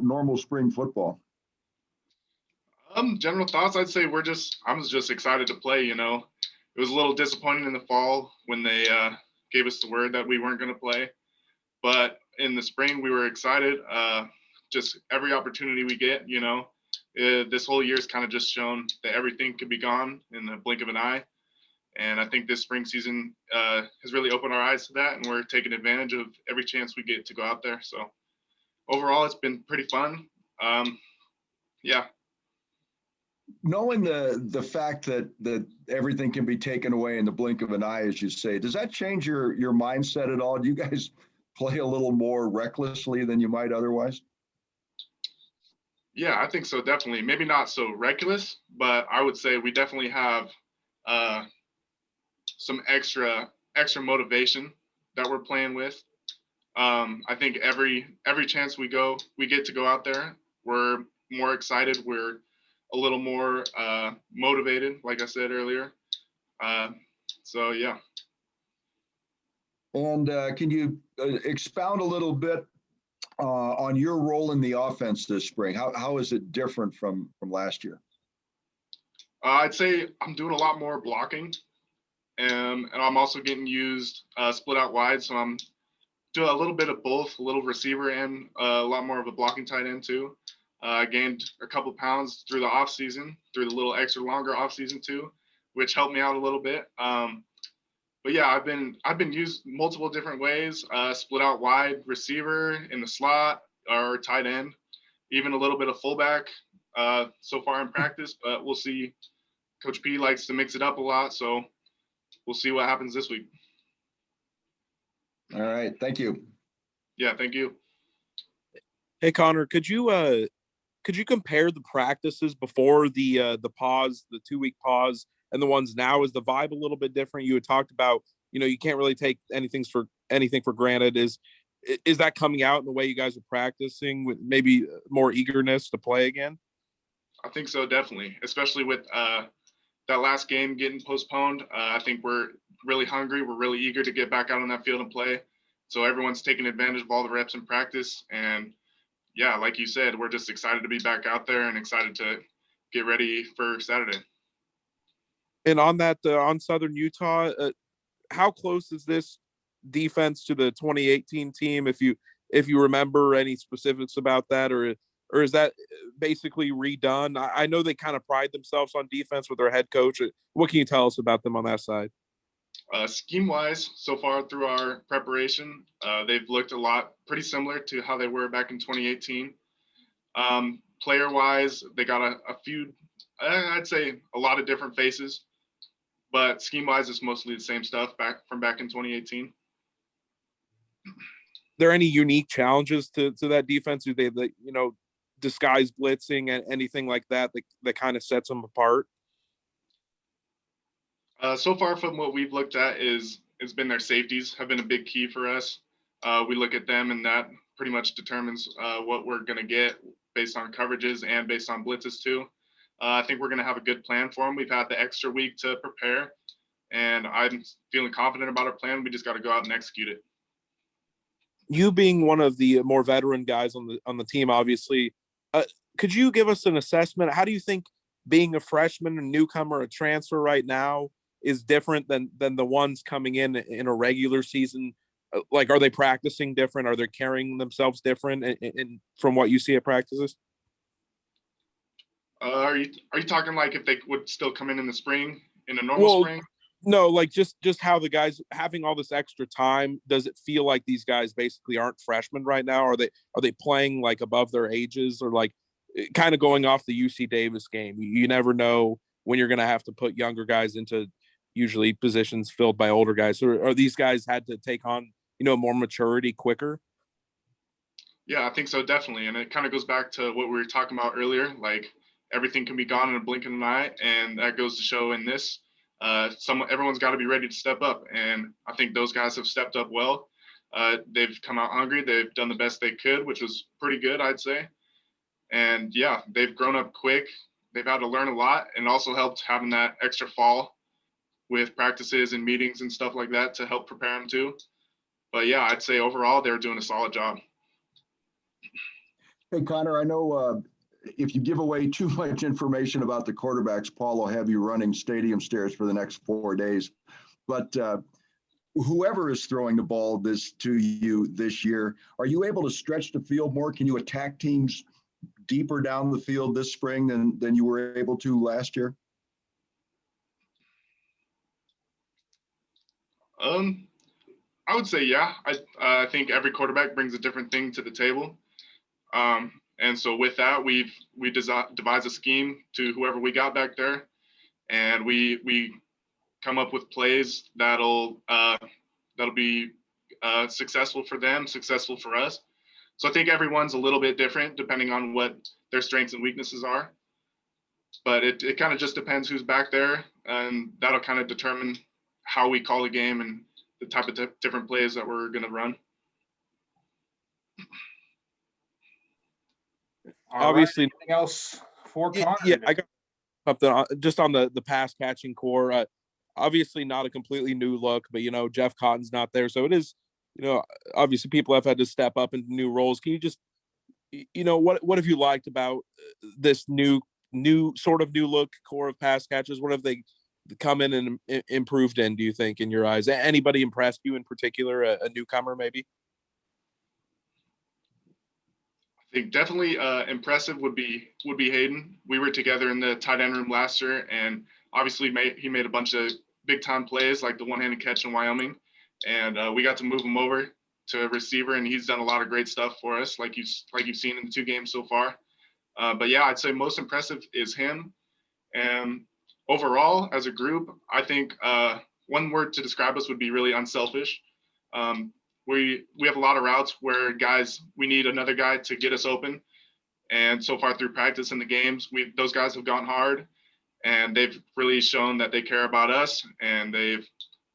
normal spring football? General thoughts, I'd say I was just excited to play, you know. It was a little disappointing in the fall when they gave us the word that we weren't going to play. But in the spring, we were excited. Just every opportunity we get, you know, this whole year's kind of just shown that everything could be gone in the blink of an eye. And I think this spring season has really opened our eyes to that, and we're taking advantage of every chance we get to go out there. So overall, it's been pretty fun. Yeah. Knowing the fact that everything can be taken away in the blink of an eye, as you say, does that change your mindset at all? Do you guys play a little more recklessly than you might otherwise? Yeah, I think so, definitely. Maybe not so reckless, but I would say we definitely have uh, some extra motivation that we're playing with. I think every chance we get to go out there, we're more excited. We're a little more motivated, like I said earlier. Uh, so yeah. And can you expound a little bit on your role in the offense this spring? How is it different from last year? I'd say I'm doing a lot more blocking, and I'm also getting used split out wide. So I'm doing a little bit of both, a little receiver and a lot more of a blocking tight end too. I gained a couple pounds through the off season, through the little extra longer off season too, which helped me out a little bit. But yeah, I've been used multiple different ways. Split out wide receiver in the slot or tight end, even a little bit of fullback so far in practice. But we'll see. Coach P likes to mix it up a lot, so we'll see what happens this week. All right, thank you. Yeah, thank you. Hey Connor, could you compare the practices before the pause, the 2 week pause, and the ones now? Is the vibe a little bit different? You had talked about, you know, you can't really take anything for granted. Is that coming out in the way you guys are practicing with maybe more eagerness to play again? I think so, definitely, especially with that last game getting postponed. I think we're really hungry. We're really eager to get back out on that field and play. So everyone's taking advantage of all the reps in practice. And yeah, like you said, we're just excited to be back out there and excited to get ready for Saturday. And on that, on Southern Utah, how close is this defense to the 2018 team? If you remember any specifics about that, or is that basically redone? I know they kind of pride themselves on defense with their head coach. What can you tell us about them on that side? Scheme wise, so far through our preparation, they've looked a lot pretty similar to how they were back in 2018. Player wise, they got a few, I'd say a lot of different faces, but scheme wise, it's mostly the same stuff back in 2018. There any unique challenges to that defense? Do they, disguise blitzing and anything like that kind of sets them apart? So far from what we've looked at it's been their safeties have been a big key for us. We look at them and that pretty much determines what we're going to get based on coverages and based on blitzes too. I think we're going to have a good plan for them. We've had the extra week to prepare, and I'm feeling confident about our plan. We just got to go out and execute it. You being one of the more veteran guys on the team, obviously, could you give us an assessment? How do you think being a freshman, a newcomer, a transfer right now is different than the ones coming in a regular season? Like, are they practicing different? Are they carrying themselves different in from what you see at practices? Are you talking like if they would still come in the spring, in a normal Well, spring? no, like just how the guys having all this extra time. Does it feel like these guys basically aren't freshmen right now? Are they playing like above their ages, or like kind of going off the UC Davis game? You never know when you're going to have to put younger guys into usually positions filled by older guys. Or are these guys had to take on more maturity quicker? Yeah, I think so, definitely. And it kind of goes back to what we were talking about earlier. Like everything can be gone in a blink of an eye, and that goes to show in this. Everyone's got to be ready to step up, and I think those guys have stepped up well. They've come out hungry. They've done the best they could, which was pretty good, I'd say. And yeah, they've grown up quick. They've had to learn a lot, and also helped having that extra fall with practices and meetings and stuff like that to help prepare them too. But yeah, I'd say overall they're doing a solid job. Hey, Connor, I know if you give away too much information about the quarterbacks, Paul will have you running stadium stairs for the next 4 days. But whoever is throwing the ball to you this year, are you able to stretch the field more? Can you attack teams deeper down the field this spring than you were able to last year? I would say yeah. I think every quarterback brings a different thing to the table. And so with that, we devised a scheme to whoever we got back there, and we come up with plays that'll be successful for them, successful for us. So I think everyone's a little bit different depending on what their strengths and weaknesses are. But it kind of just depends who's back there, and that'll kind of determine how we call the game and the type of different plays that we're going to run. Obviously, anything else for Connor? Yeah, I got something just on the pass catching core. Obviously, not a completely new look, but Jeff Cotton's not there, so it is. Obviously, people have had to step up into new roles. Can you just, what have you liked about this new sort of new look core of pass catchers? What have they come in and improved in, do you think, in your eyes? Anybody impressed you in particular, a newcomer maybe? I think definitely impressive would be Hayden. We were together in the tight end room last year, and obviously he made a bunch of big time plays like the one-handed catch in Wyoming, and we got to move him over to receiver, and he's done a lot of great stuff for us, like you've seen in the 2 games so far. But yeah, I'd say most impressive is him. And overall, as a group, I think one word to describe us would be really unselfish. We have a lot of routes where we need another guy to get us open. And so far through practice and the games, those guys have gone hard, and they've really shown that they care about us, and they've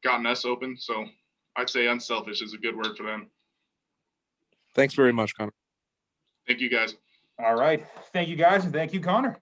gotten us open. So I'd say unselfish is a good word for them. Thanks very much, Connor. Thank you, guys. All right. Thank you, guys. And thank you, Connor.